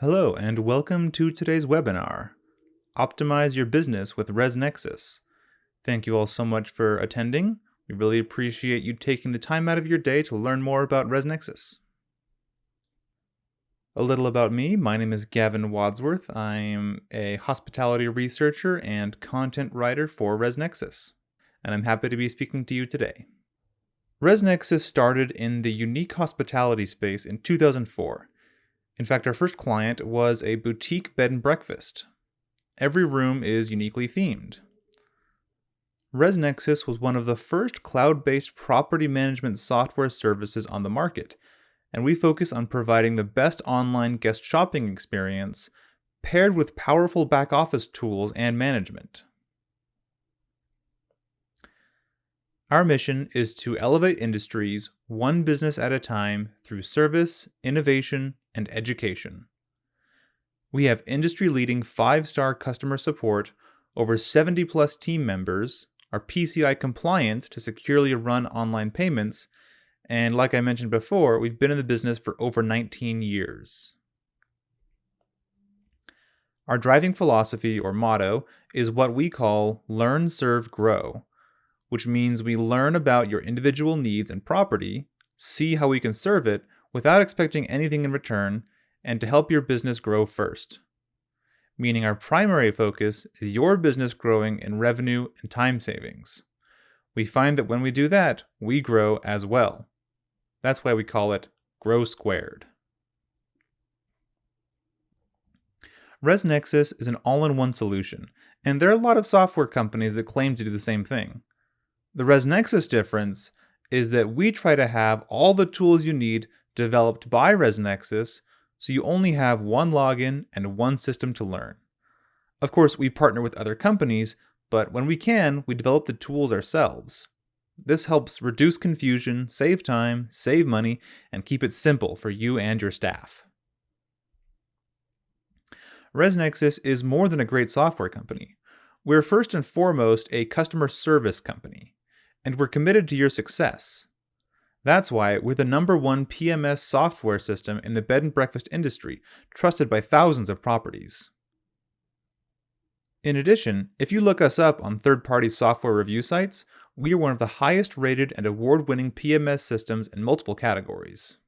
Hello, and welcome to today's webinar, Optimize Your Business with ResNexus. Thank you all so much for attending. We really appreciate you taking the time out of your day to learn more about ResNexus. A little about me. My name is Gavin Wadsworth. I'm a hospitality researcher and content writer for ResNexus, and I'm happy to be speaking to you today. ResNexus started in the unique hospitality space in 2004. In fact, our first client was a boutique bed and breakfast. Every room is uniquely themed. ResNexus was one of the first cloud-based property management software services on the market, and we focus on providing the best online guest shopping experience paired with powerful back-office tools and management. Our mission is to elevate industries one business at a time through service, innovation, and education. We have industry-leading 5-star customer support, over 70-plus team members, are PCI compliant to securely run online payments, and like I mentioned before, we've been in the business for over 19 years. Our driving philosophy or motto is what we call Learn, Serve, Grow, which means we learn about your individual needs and property, see how we can serve it without expecting anything in return, and to help your business grow first. Meaning our primary focus is your business growing in revenue and time savings. We find that when we do that, we grow as well. That's why we call it Grow Squared. ResNexus is an all-in-one solution, and there are a lot of software companies that claim to do the same thing. The ResNexus difference is that we try to have all the tools you need developed by ResNexus, so you only have one login and one system to learn. Of course, we partner with other companies, but when we can, we develop the tools ourselves. This helps reduce confusion, save time, save money, and keep it simple for you and your staff. ResNexus is more than a great software company. We're first and foremost a customer service company, and we're committed to your success. That's why we're the #1 PMS software system in the bed and breakfast industry, trusted by thousands of properties. In addition, if you look us up on third-party software review sites, we are one of the highest rated and award-winning PMS systems in multiple categories.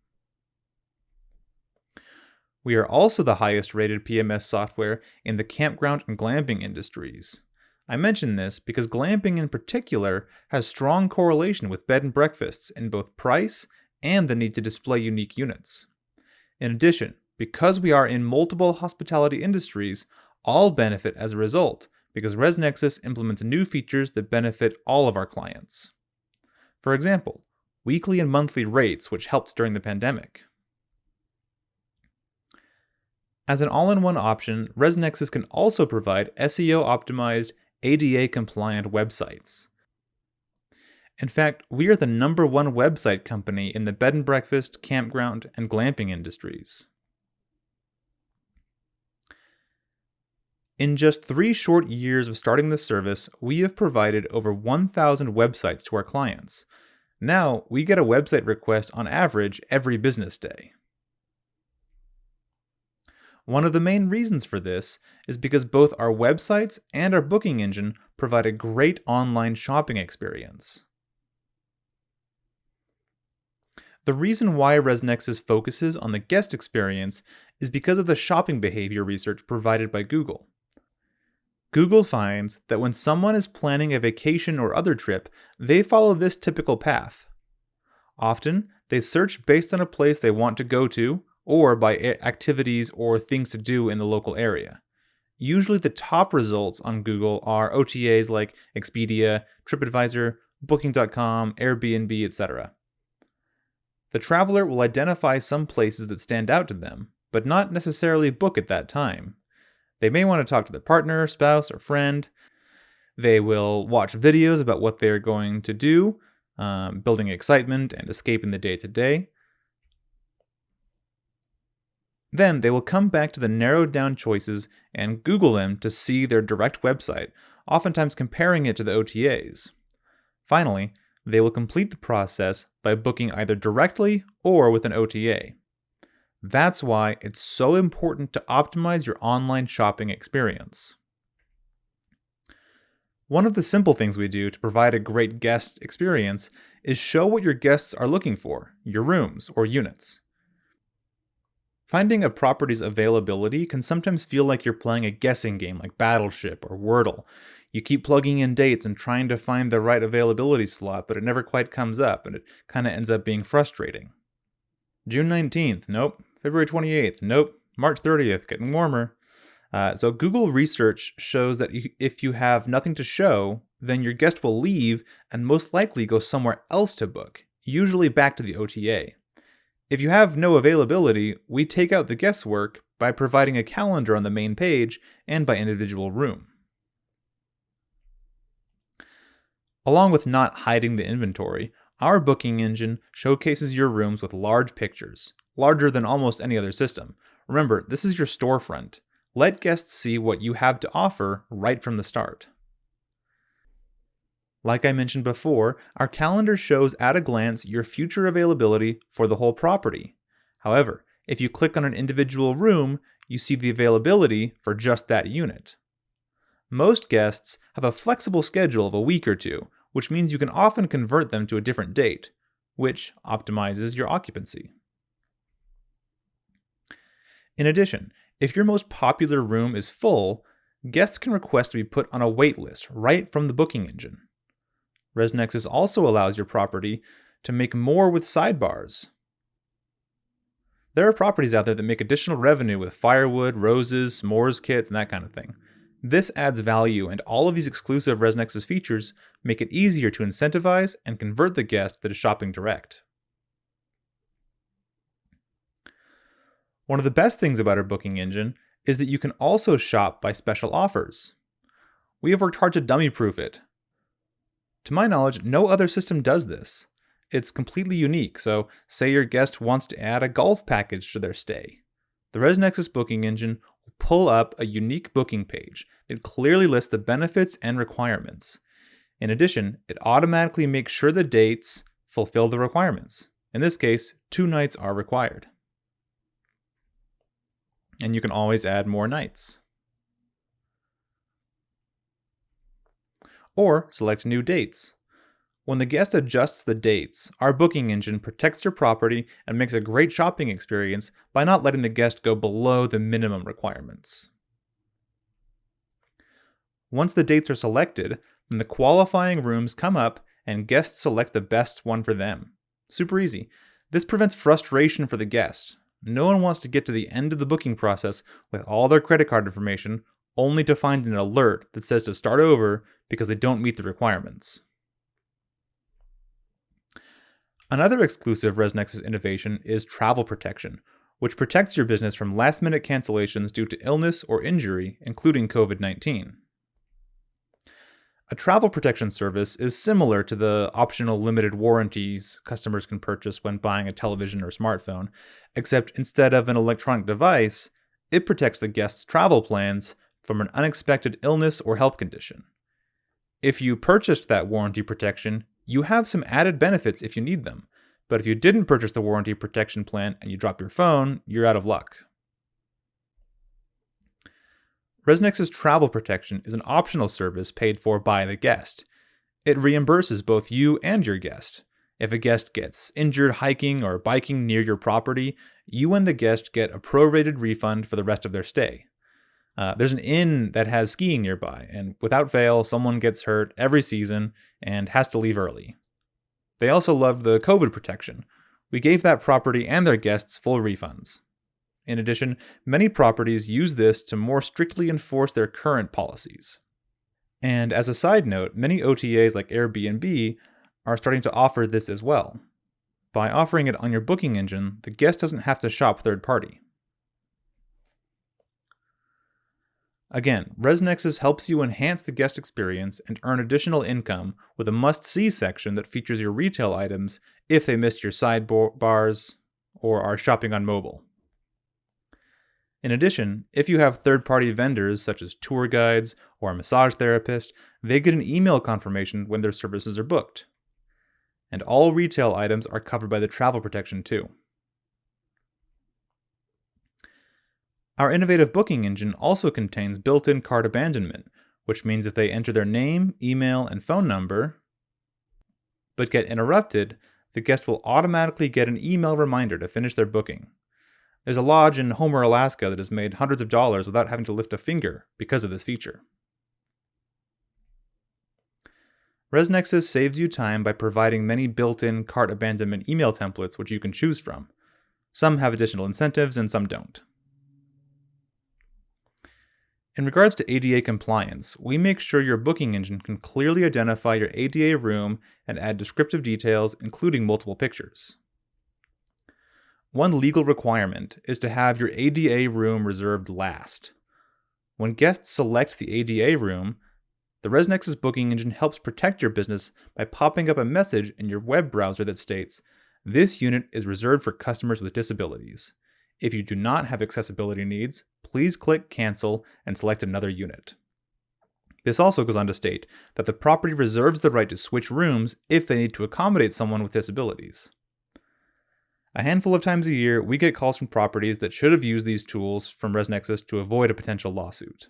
We are also the highest rated PMS software in the campground and glamping industries. I mention this because glamping in particular has strong correlation with bed and breakfasts in both price and the need to display unique units. In addition, because we are in multiple hospitality industries, all benefit as a result because ResNexus implements new features that benefit all of our clients. For example, weekly and monthly rates, which helped during the pandemic. As an all-in-one option, ResNexus can also provide SEO-optimized, ADA-compliant websites. In fact, we are the #1 website company in the bed and breakfast, campground, and glamping industries. In just 3 short years of starting the service, we have provided over 1,000 websites to our clients. Now, we get a website request on average every business day. One of the main reasons for this is because both our websites and our booking engine provide a great online shopping experience. The reason why ResNexus focuses on the guest experience is because of the shopping behavior research provided by Google. Google finds that when someone is planning a vacation or other trip, they follow this typical path. Often, they search based on a place they want to go to, or by activities or things to do in the local area. Usually the top results on Google are OTAs like Expedia, TripAdvisor, Booking.com, Airbnb, etc. The traveler will identify some places that stand out to them, but not necessarily book at that time. They may want to talk to their partner, spouse, or friend. They will watch videos about what they're going to do, building excitement and escaping the day-to-day. Then they will come back to the narrowed down choices and Google them to see their direct website, oftentimes comparing it to the OTAs. Finally, they will complete the process by booking either directly or with an OTA. That's why it's so important to optimize your online shopping experience. One of the simple things we do to provide a great guest experience is show what your guests are looking for, your rooms or units. Finding a property's availability can sometimes feel like you're playing a guessing game like Battleship or Wordle. You keep plugging in dates and trying to find the right availability slot, but it never quite comes up, and it kind of ends up being frustrating. June 19th, nope. February 28th, nope. March 30th, getting warmer. So Google research shows that if you have nothing to show, then your guest will leave and most likely go somewhere else to book, usually back to the OTA. If you have no availability, we take out the guesswork by providing a calendar on the main page and by individual room. Along with not hiding the inventory, our booking engine showcases your rooms with large pictures, larger than almost any other system. Remember, this is your storefront. Let guests see what you have to offer right from the start. Like I mentioned before, our calendar shows at a glance your future availability for the whole property. However, if you click on an individual room, you see the availability for just that unit. Most guests have a flexible schedule of a week or two, which means you can often convert them to a different date, which optimizes your occupancy. In addition, if your most popular room is full, guests can request to be put on a wait list right from the booking engine. ResNexus also allows your property to make more with sidebars. There are properties out there that make additional revenue with firewood, roses, s'mores kits, and that kind of thing. This adds value, and all of these exclusive ResNexus features make it easier to incentivize and convert the guest that is shopping direct. One of the best things about our booking engine is that you can also shop by special offers. We have worked hard to dummy-proof it. To my knowledge, no other system does this. It's completely unique, so say your guest wants to add a golf package to their stay. The ResNexus booking engine will pull up a unique booking page that clearly lists the benefits and requirements. In addition, it automatically makes sure the dates fulfill the requirements. In this case, 2 nights are required. And you can always add more nights. Or select new dates. When the guest adjusts the dates, our booking engine protects your property and makes a great shopping experience by not letting the guest go below the minimum requirements. Once the dates are selected, then the qualifying rooms come up and guests select the best one for them. Super easy. This prevents frustration for the guest. No one wants to get to the end of the booking process with all their credit card information only to find an alert that says to start over because they don't meet the requirements. Another exclusive ResNexus innovation is travel protection, which protects your business from last-minute cancellations due to illness or injury, including COVID-19. A travel protection service is similar to the optional limited warranties customers can purchase when buying a television or smartphone, except instead of an electronic device, it protects the guest's travel plans from an unexpected illness or health condition. If you purchased that warranty protection, you have some added benefits if you need them, but if you didn't purchase the warranty protection plan and you drop your phone, you're out of luck. ResNexus Travel Protection is an optional service paid for by the guest. It reimburses both you and your guest. If a guest gets injured hiking or biking near your property, you and the guest get a prorated refund for the rest of their stay. There's an inn that has skiing nearby, and without fail, someone gets hurt every season and has to leave early. They also loved the COVID protection. We gave that property and their guests full refunds. In addition, many properties use this to more strictly enforce their current policies. And as a side note, many OTAs like Airbnb are starting to offer this as well. By offering it on your booking engine, the guest doesn't have to shop third party. Again, ResNexus helps you enhance the guest experience and earn additional income with a must-see section that features your retail items if they missed your sidebars or are shopping on mobile. In addition, if you have third-party vendors such as tour guides or a massage therapist, they get an email confirmation when their services are booked. And all retail items are covered by the travel protection too. Our innovative booking engine also contains built-in cart abandonment, which means if they enter their name, email, and phone number, but get interrupted, the guest will automatically get an email reminder to finish their booking. There's a lodge in Homer, Alaska that has made hundreds of dollars without having to lift a finger because of this feature. ResNexus saves you time by providing many built-in cart abandonment email templates which you can choose from. Some have additional incentives and some don't. In regards to ADA compliance, we make sure your booking engine can clearly identify your ADA room and add descriptive details, including multiple pictures. One legal requirement is to have your ADA room reserved last. When guests select the ADA room, the ResNexus booking engine helps protect your business by popping up a message in your web browser that states, "This unit is reserved for customers with disabilities. If you do not have accessibility needs, please click Cancel and select another unit." This also goes on to state that the property reserves the right to switch rooms if they need to accommodate someone with disabilities. A handful of times a year, we get calls from properties that should have used these tools from ResNexus to avoid a potential lawsuit.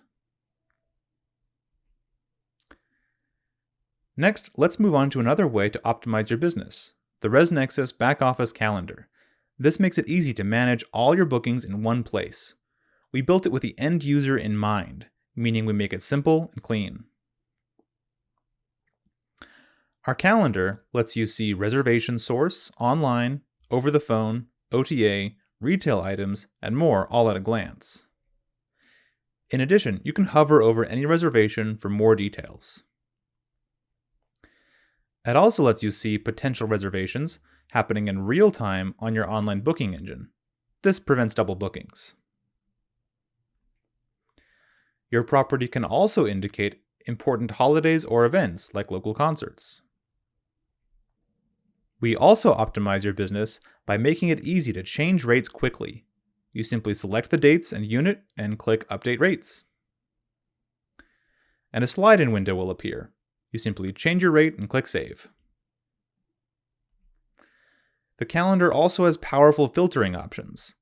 Next, let's move on to another way to optimize your business, the ResNexus Back Office Calendar. This makes it easy to manage all your bookings in one place. We built it with the end user in mind, meaning we make it simple and clean. Our calendar lets you see reservation source, online, over the phone, OTA, retail items, and more all at a glance. In addition, you can hover over any reservation for more details. It also lets you see potential reservations happening in real time on your online booking engine. This prevents double bookings. Your property can also indicate important holidays or events like local concerts. We also optimize your business by making it easy to change rates quickly. You simply select the dates and unit and click Update Rates. And a slide-in window will appear. You simply change your rate and click Save. The calendar also has powerful filtering options.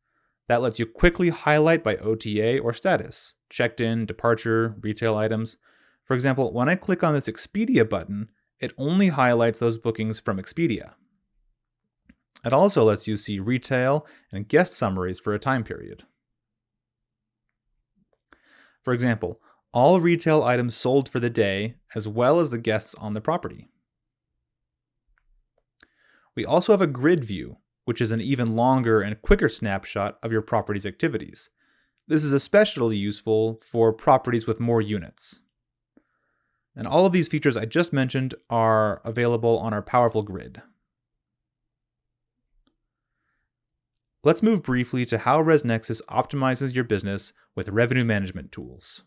That lets you quickly highlight by OTA or status, checked in, departure, retail items. For example, when I click on this Expedia button, it only highlights those bookings from Expedia. It also lets you see retail and guest summaries for a time period. For example, all retail items sold for the day, as well as the guests on the property. We also have a grid view, which is an even longer and quicker snapshot of your property's activities. This is especially useful for properties with more units. And all of these features I just mentioned are available on our powerful grid. Let's move briefly to how ResNexus optimizes your business with revenue management tools.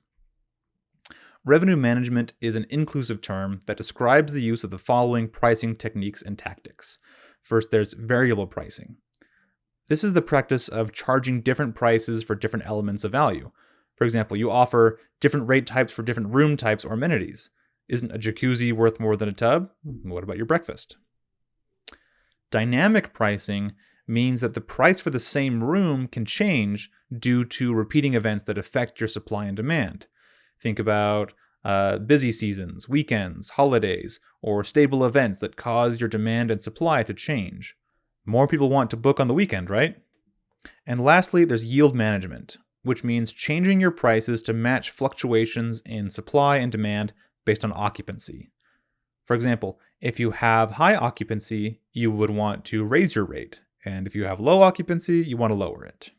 Revenue management is an inclusive term that describes the use of the following pricing techniques and tactics. First, there's variable pricing. This is the practice of charging different prices for different elements of value. For example, you offer different rate types for different room types or amenities. Isn't a jacuzzi worth more than a tub? What about your breakfast? Dynamic pricing means that the price for the same room can change due to repeating events that affect your supply and demand. Think about busy seasons, weekends, holidays, or stable events that cause your demand and supply to change. More people want to book on the weekend, right? And lastly, there's yield management, which means changing your prices to match fluctuations in supply and demand based on occupancy. For example, if you have high occupancy, you would want to raise your rate. And if you have low occupancy, you want to lower it.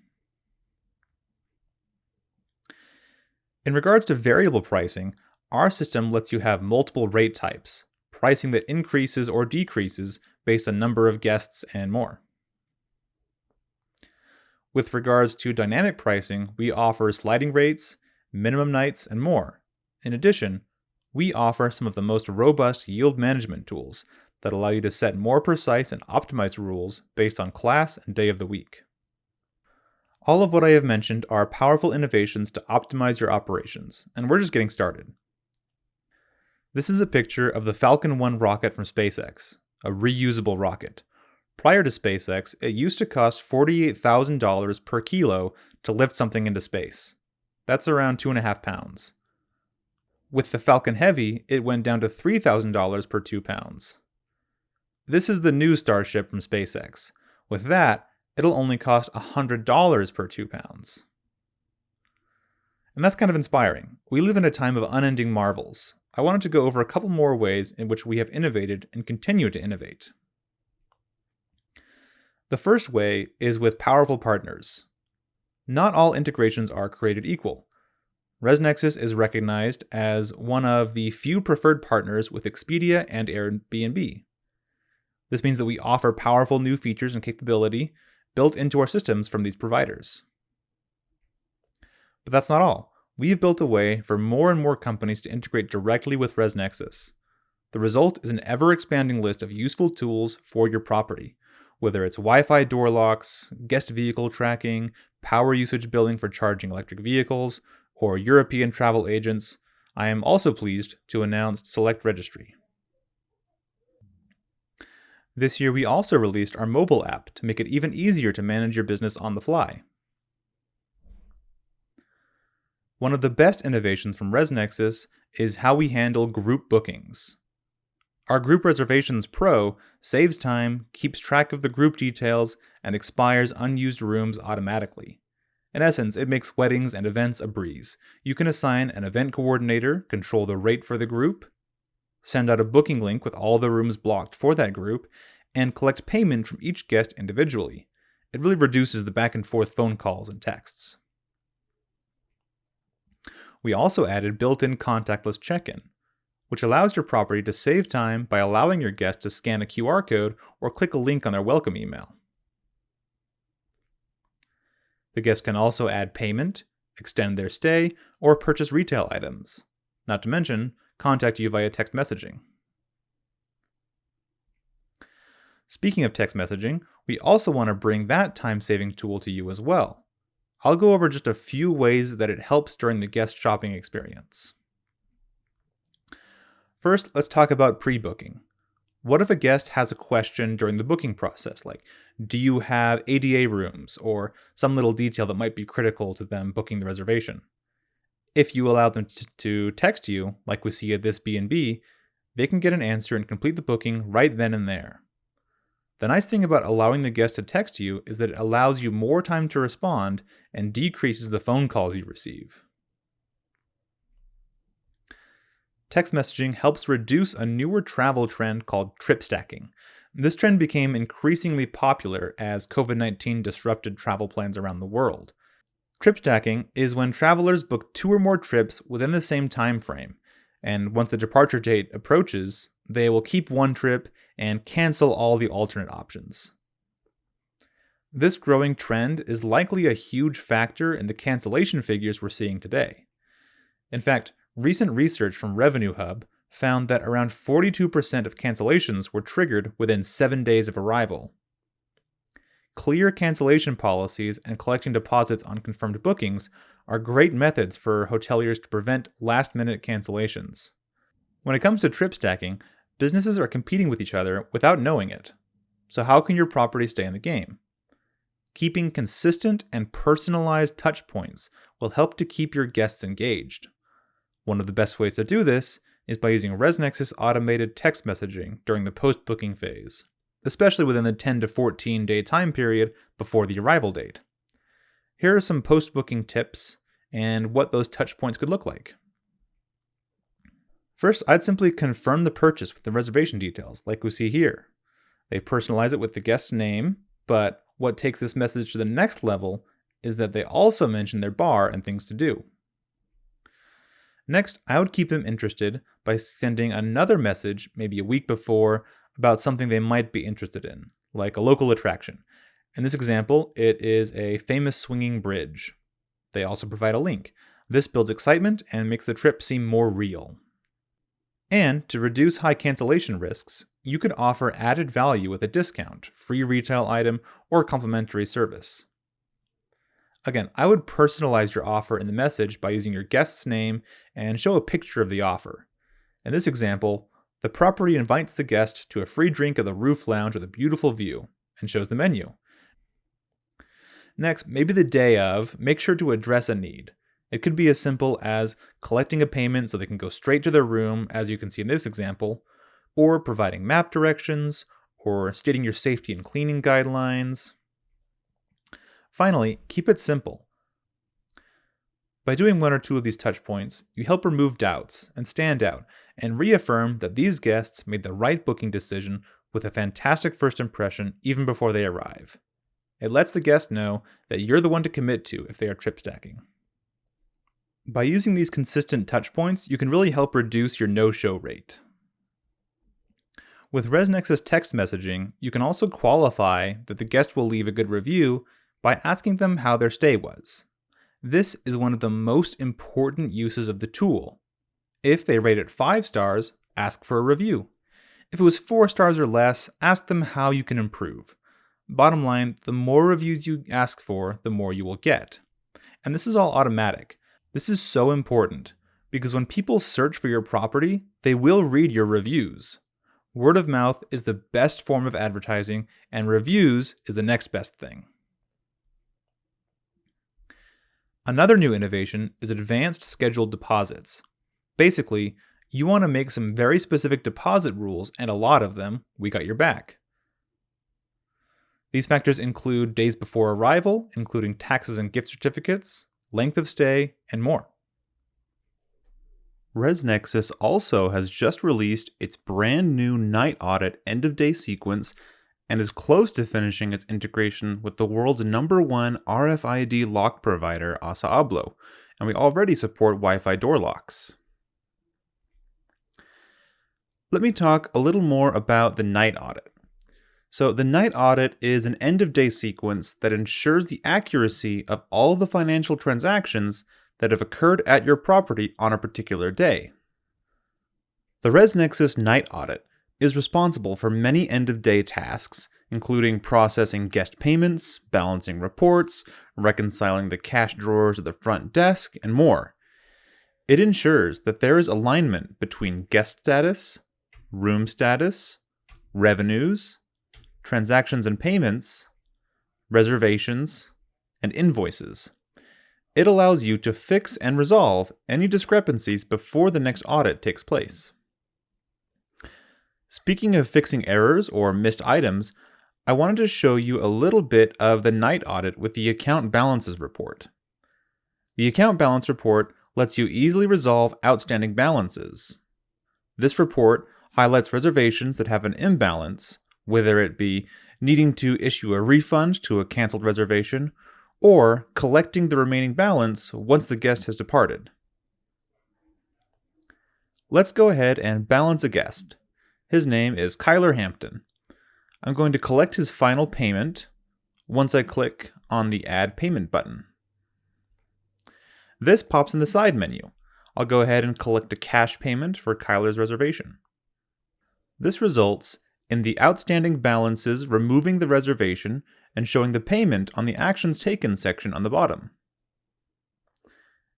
In regards to variable pricing, our system lets you have multiple rate types, pricing that increases or decreases based on number of guests and more. With regards to dynamic pricing, we offer sliding rates, minimum nights, and more. In addition, we offer some of the most robust yield management tools that allow you to set more precise and optimized rules based on class and day of the week. All of what I have mentioned are powerful innovations to optimize your operations, and we're just getting started. This is a picture of the Falcon 1 rocket from SpaceX, a reusable rocket. Prior to SpaceX, it used to cost $48,000 per kilo to lift something into space. That's around 2.5 pounds. With the Falcon Heavy, it went down to $3,000 per 2 pounds. This is the new Starship from SpaceX. With that, it'll only cost $100 per 2 pounds. And that's kind of inspiring. We live in a time of unending marvels. I wanted to go over a couple more ways in which we have innovated and continue to innovate. The first way is with powerful partners. Not all integrations are created equal. ResNexus is recognized as one of the few preferred partners with Expedia and Airbnb. This means that we offer powerful new features and capability built into our systems from these providers. But that's not all. We have built a way for more and more companies to integrate directly with ResNexus. The result is an ever-expanding list of useful tools for your property, whether it's Wi-Fi door locks, guest vehicle tracking, power usage billing for charging electric vehicles, or European travel agents. I am also pleased to announce Select Registry. This year we also released our mobile app to make it even easier to manage your business on the fly. One of the best innovations from ResNexus is how we handle group bookings. Our Group Reservations Pro saves time, keeps track of the group details, and expires unused rooms automatically. In essence, it makes weddings and events a breeze. You can assign an event coordinator, control the rate for the group, send out a booking link with all the rooms blocked for that group, and collect payment from each guest individually. It really reduces the back and forth phone calls and texts. We also added built-in contactless check-in, which allows your property to save time by allowing your guests to scan a QR code or click a link on their welcome email. The guest can also add payment, extend their stay, or purchase retail items, not to mention contact you via text messaging. Speaking of text messaging, we also want to bring that time-saving tool to you as well. I'll go over just a few ways that it helps during the guest shopping experience. First, let's talk about pre-booking. What if a guest has a question during the booking process, like, do you have ADA rooms, or some little detail that might be critical to them booking the reservation? If you allow them to text you, like we see at this B&B, they can get an answer and complete the booking right then and there. The nice thing about allowing the guest to text you is that it allows you more time to respond and decreases the phone calls you receive. Text messaging helps reduce a newer travel trend called trip stacking. This trend became increasingly popular as COVID-19 disrupted travel plans around the world. Trip stacking is when travelers book 2 or more trips within the same time frame, and once the departure date approaches, they will keep one trip and cancel all the alternate options. This growing trend is likely a huge factor in the cancellation figures we're seeing today. In fact, recent research from Revenue Hub found that around 42% of cancellations were triggered within 7 days of arrival. Clear cancellation policies and collecting deposits on confirmed bookings are great methods for hoteliers to prevent last-minute cancellations. When it comes to trip stacking, businesses are competing with each other without knowing it. So how can your property stay in the game? Keeping consistent and personalized touch points will help to keep your guests engaged. One of the best ways to do this is by using ResNexus automated text messaging during the post-booking phase, especially within the 10 to 14 day time period before the arrival date. Here are some post-booking tips and what those touch points could look like. First, I'd simply confirm the purchase with the reservation details, like we see here. They personalize it with the guest's name, but what takes this message to the next level is that they also mention their bar and things to do. Next, I would keep them interested by sending another message, maybe a week before, about something they might be interested in, like a local attraction. In this example, it is a famous swinging bridge. They also provide a link. This builds excitement and makes the trip seem more real. And to reduce high cancellation risks, you could offer added value with a discount, free retail item, or complimentary service. Again, I would personalize your offer in the message by using your guest's name and show a picture of the offer. In this example, the property invites the guest to a free drink at the roof lounge with a beautiful view, and shows the menu. Next, maybe the day of, make sure to address a need. It could be as simple as collecting a payment so they can go straight to their room, as you can see in this example, or providing map directions, or stating your safety and cleaning guidelines. Finally, keep it simple. By doing one or two of these touch points, you help remove doubts and stand out, and reaffirm that these guests made the right booking decision with a fantastic first impression even before they arrive. It lets the guest know that you're the one to commit to if they are trip stacking. By using these consistent touch points, you can really help reduce your no-show rate. With ResNexus text messaging, you can also qualify that the guest will leave a good review by asking them how their stay was. This is one of the most important uses of the tool. If they rate it 5 stars, ask for a review. If it was 4 stars or less, ask them how you can improve. Bottom line, the more reviews you ask for, the more you will get. And this is all automatic. This is so important, because when people search for your property, they will read your reviews. Word of mouth is the best form of advertising, and reviews is the next best thing. Another new innovation is advanced scheduled deposits. Basically, you want to make some very specific deposit rules, and a lot of them, we got your back. These factors include days before arrival, including taxes and gift certificates, length of stay, and more. ResNexus also has just released its brand new night audit end-of-day sequence and is close to finishing its integration with the world's #1 RFID lock provider, Asa Abloh, and we already support Wi-Fi door locks. Let me talk a little more about the night audit. So the night audit is an end-of-day sequence that ensures the accuracy of all the financial transactions that have occurred at your property on a particular day. The ResNexus night audit is responsible for many end-of-day tasks, including processing guest payments, balancing reports, reconciling the cash drawers at the front desk, and more. It ensures that there is alignment between guest status, room status, revenues, transactions and payments, reservations, and invoices. It allows you to fix and resolve any discrepancies before the next audit takes place. Speaking of fixing errors or missed items, I wanted to show you a little bit of the night audit with the account balances report. The account balance report lets you easily resolve outstanding balances. This report highlights reservations that have an imbalance, whether it be needing to issue a refund to a canceled reservation, or collecting the remaining balance once the guest has departed. Let's go ahead and balance a guest. His name is Kyler Hampton. I'm going to collect his final payment once I click on the Add Payment button. This pops in the side menu. I'll go ahead and collect a cash payment for Kyler's reservation. This results in the outstanding balances removing the reservation and showing the payment on the Actions Taken section on the bottom.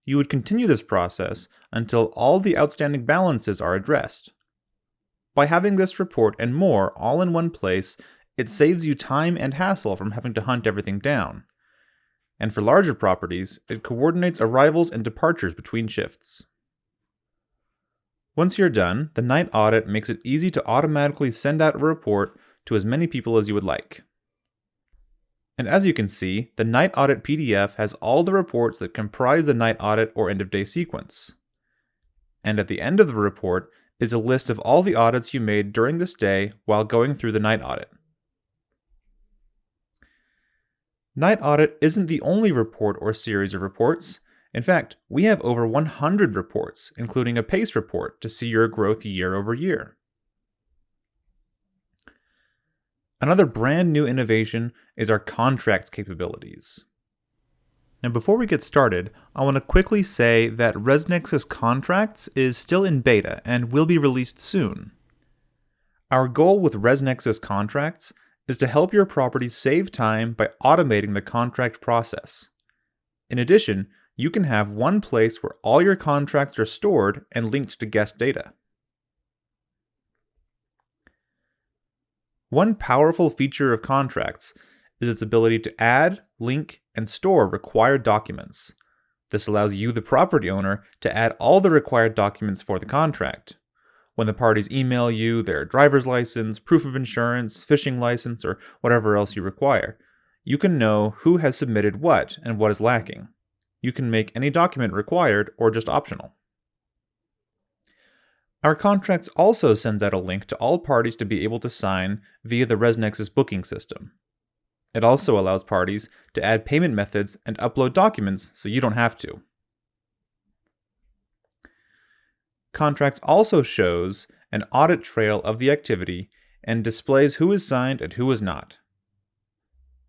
You would continue this process until all the outstanding balances are addressed. By having this report and more all in one place, it saves you time and hassle from having to hunt everything down. And for larger properties, it coordinates arrivals and departures between shifts. Once you're done, the night audit makes it easy to automatically send out a report to as many people as you would like. And as you can see, the night audit PDF has all the reports that comprise the night audit or end-of-day sequence. And at the end of the report is a list of all the audits you made during this day while going through the night audit. Night audit isn't the only report or series of reports. In fact, we have over 100 reports, including a PACE report to see your growth year over year. Another brand new innovation is our contracts capabilities. Now before we get started, I want to quickly say that ResNexus Contracts is still in beta and will be released soon. Our goal with ResNexus Contracts is to help your property save time by automating the contract process. In addition, you can have one place where all your contracts are stored and linked to guest data. One powerful feature of contracts is its ability to add, link, and store required documents. This allows you, the property owner, to add all the required documents for the contract. When the parties email you their driver's license, proof of insurance, fishing license, or whatever else you require, you can know who has submitted what and what is lacking. You can make any document required or just optional. Our contracts also sends out a link to all parties to be able to sign via the ResNexus booking system. It also allows parties to add payment methods and upload documents so you don't have to. Contracts also shows an audit trail of the activity and displays who is signed and who is not.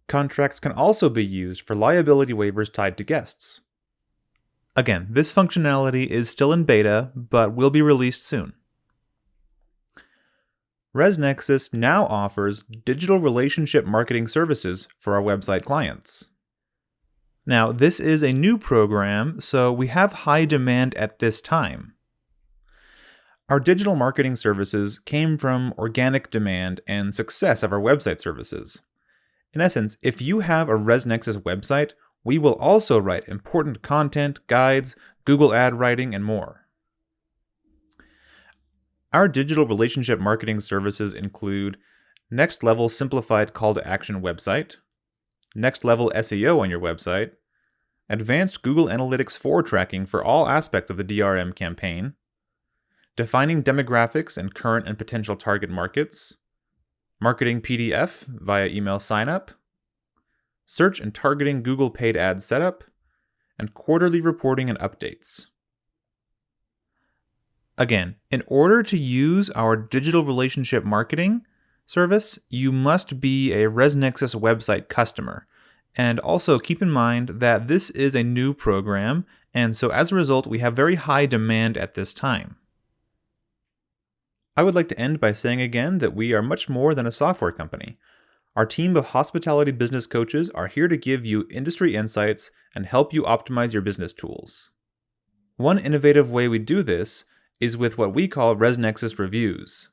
Contracts can also be used for liability waivers tied to guests. Again, this functionality is still in beta, but will be released soon. ResNexus now offers digital relationship marketing services for our website clients. Now, this is a new program, so we have high demand at this time. Our digital marketing services came from organic demand and success of our website services. In essence, if you have a ResNexus website, we will also write important content, guides, Google ad writing, and more. Our digital relationship marketing services include Next Level Simplified Call to Action website, Next Level SEO on your website, Advanced Google Analytics 4 tracking for all aspects of the DRM campaign, Defining demographics and current and potential target markets, Marketing PDF via email signup, Search and targeting Google paid ads setup, and quarterly reporting and updates. Again, in order to use our digital relationship marketing service, you must be a ResNexus website customer. And also keep in mind that this is a new program, and so as a result, we have very high demand at this time. I would like to end by saying again that we are much more than a software company. Our team of hospitality business coaches are here to give you industry insights and help you optimize your business tools. One innovative way we do this is with what we call ResNexus Reviews.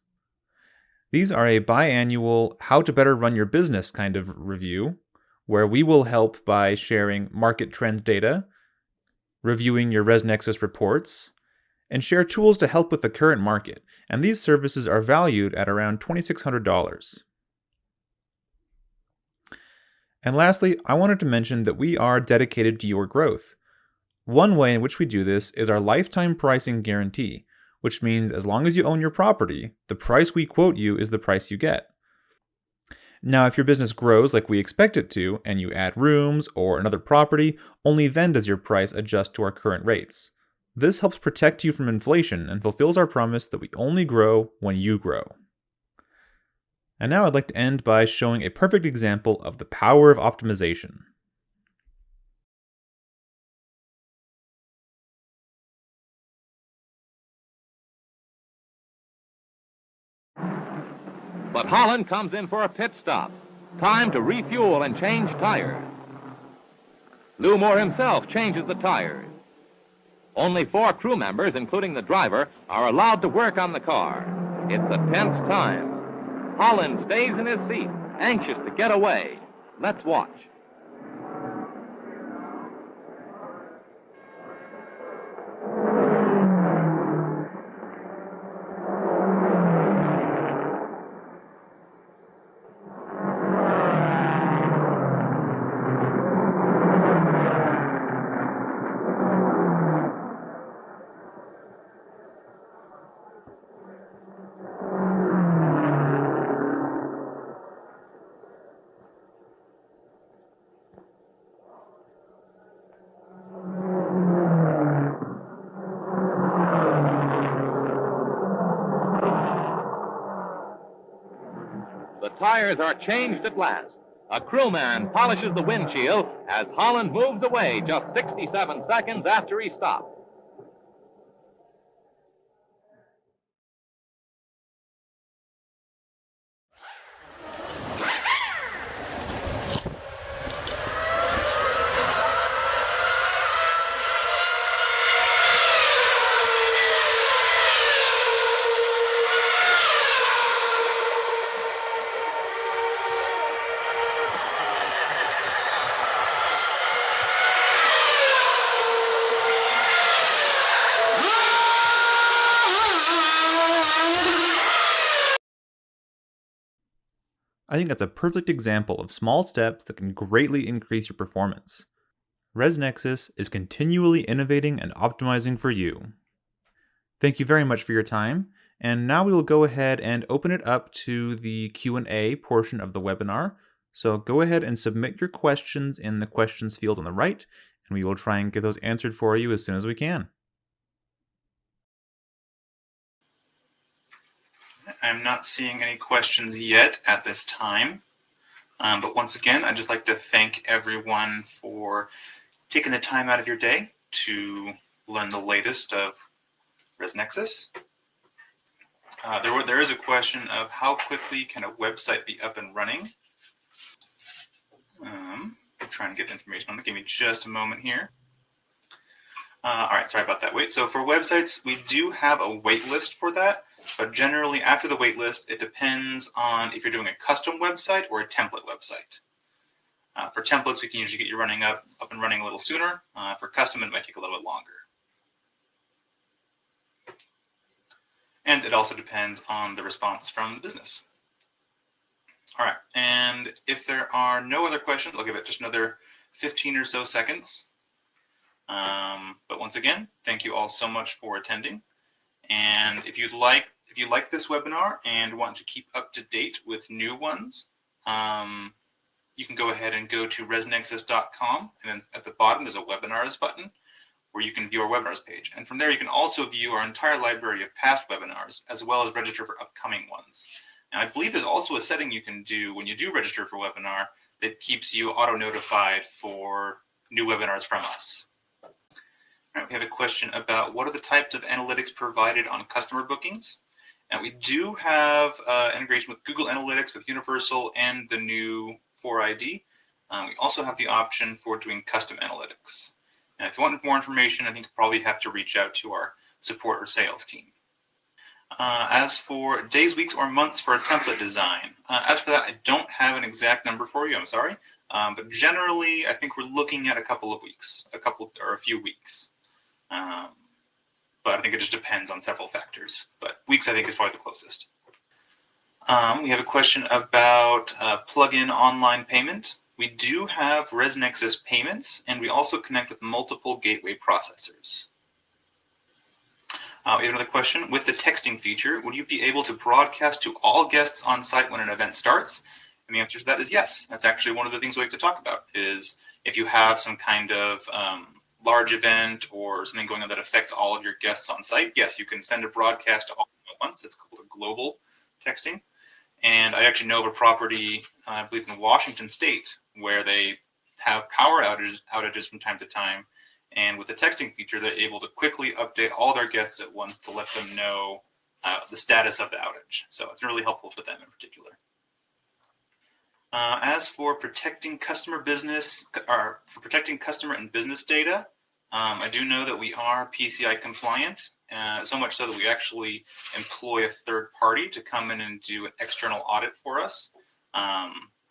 These are a biannual how to better run your business kind of review, where we will help by sharing market trend data, reviewing your ResNexus reports, and share tools to help with the current market, and these services are valued at around $2,600. And lastly, I wanted to mention that we are dedicated to your growth. One way in which we do this is our lifetime pricing guarantee, which means as long as you own your property, the price we quote you is the price you get. Now, if your business grows like we expect it to, and you add rooms or another property, only then does your price adjust to our current rates. This helps protect you from inflation and fulfills our promise that we only grow when you grow. And now I'd like to end by showing a perfect example of the power of optimization. But Holland comes in for a pit stop. Time to refuel and change tires. Lou Moore himself changes the tires. Only 4 crew members, including the driver, are allowed to work on the car. It's a tense time. Holland stays in his seat, anxious to get away. Let's watch. The tires are changed at last. A crewman polishes the windshield as Holland moves away just 67 seconds after he stopped. I think that's a perfect example of small steps that can greatly increase your performance. ResNexus is continually innovating and optimizing for you. Thank you very much for your time, and now we will go ahead and open it up to the Q&A portion of the webinar. So go ahead and submit your questions in the questions field on the right, and we will try and get those answered for you as soon as we can. I'm not seeing any questions yet at this time, but once again, I'd just like to thank everyone for taking the time out of your day to learn the latest of ResNexus. There is a question of how quickly can a website be up and running? I'm trying to get information on it. Give me just a moment here. All right, sorry about that wait. So for websites, we do have a wait list for that, but generally after the wait list, it depends on if you're doing a custom website or a template website. For templates, we can usually get you up and running a little sooner. For custom, it might take a little bit longer. And it also depends on the response from the business. All right, and if there are no other questions, I'll give it just another 15 or so seconds. But once again, thank you all so much for attending. And if you like this webinar and want to keep up to date with new ones, you can go ahead and go to ResNexus.com, and then at the bottom there's a webinars button where you can view our webinars page. And from there you can also view our entire library of past webinars, as well as register for upcoming ones. And I believe there's also a setting you can do when you do register for a webinar that keeps you auto-notified for new webinars from us. All right, we have a question about what are the types of analytics provided on customer bookings. And we do have integration with Google Analytics, with Universal, and the new 4ID. We also have the option for doing custom analytics. And if you want more information, I think you probably have to reach out to our support or sales team. As for days, weeks, or months for a template design, as for that, I don't have an exact number for you, I'm sorry. But generally, I think we're looking at a couple of weeks, a few weeks. But I think it just depends on several factors. But weeks, I think, is probably the closest. We have a question about plug-in online payment. We do have ResNexus payments, and we also connect with multiple gateway processors. We have another question. With the texting feature, would you be able to broadcast to all guests on site when an event starts? And the answer to that is yes. That's actually one of the things we like to talk about, is if you have some kind of large event or something going on that affects all of your guests on site, yes, you can send a broadcast to all at once. It's called a global texting. And I actually know of a property, I believe in Washington State, where they have power outages from time to time. And with the texting feature, they're able to quickly update all their guests at once to let them know the status of the outage. So it's really helpful for them in particular. As for protecting customer and business data, I do know that we are PCI compliant, so much so that we actually employ a third party to come in and do an external audit for us.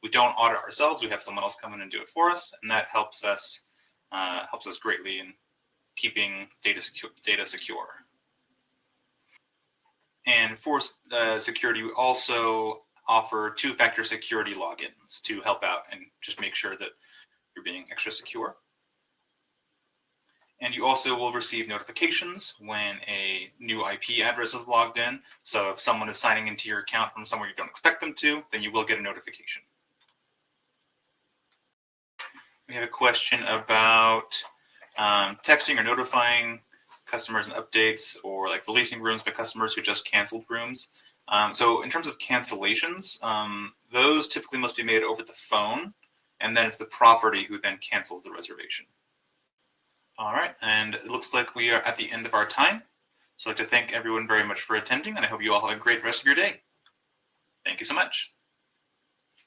We don't audit ourselves; we have someone else come in and do it for us, and that helps us greatly in keeping data secure. And for security, we also offer two-factor security logins to help out and just make sure that you're being extra secure. And you also will receive notifications when a new IP address is logged in. So if someone is signing into your account from somewhere you don't expect them to, then you will get a notification. We have a question about texting or notifying customers and updates, or like releasing rooms by customers who just canceled rooms. So in terms of cancellations, those typically must be made over the phone, and then it's the property who then cancels the reservation. All right, and it looks like we are at the end of our time. So I'd like to thank everyone very much for attending, and I hope you all have a great rest of your day. Thank you so much.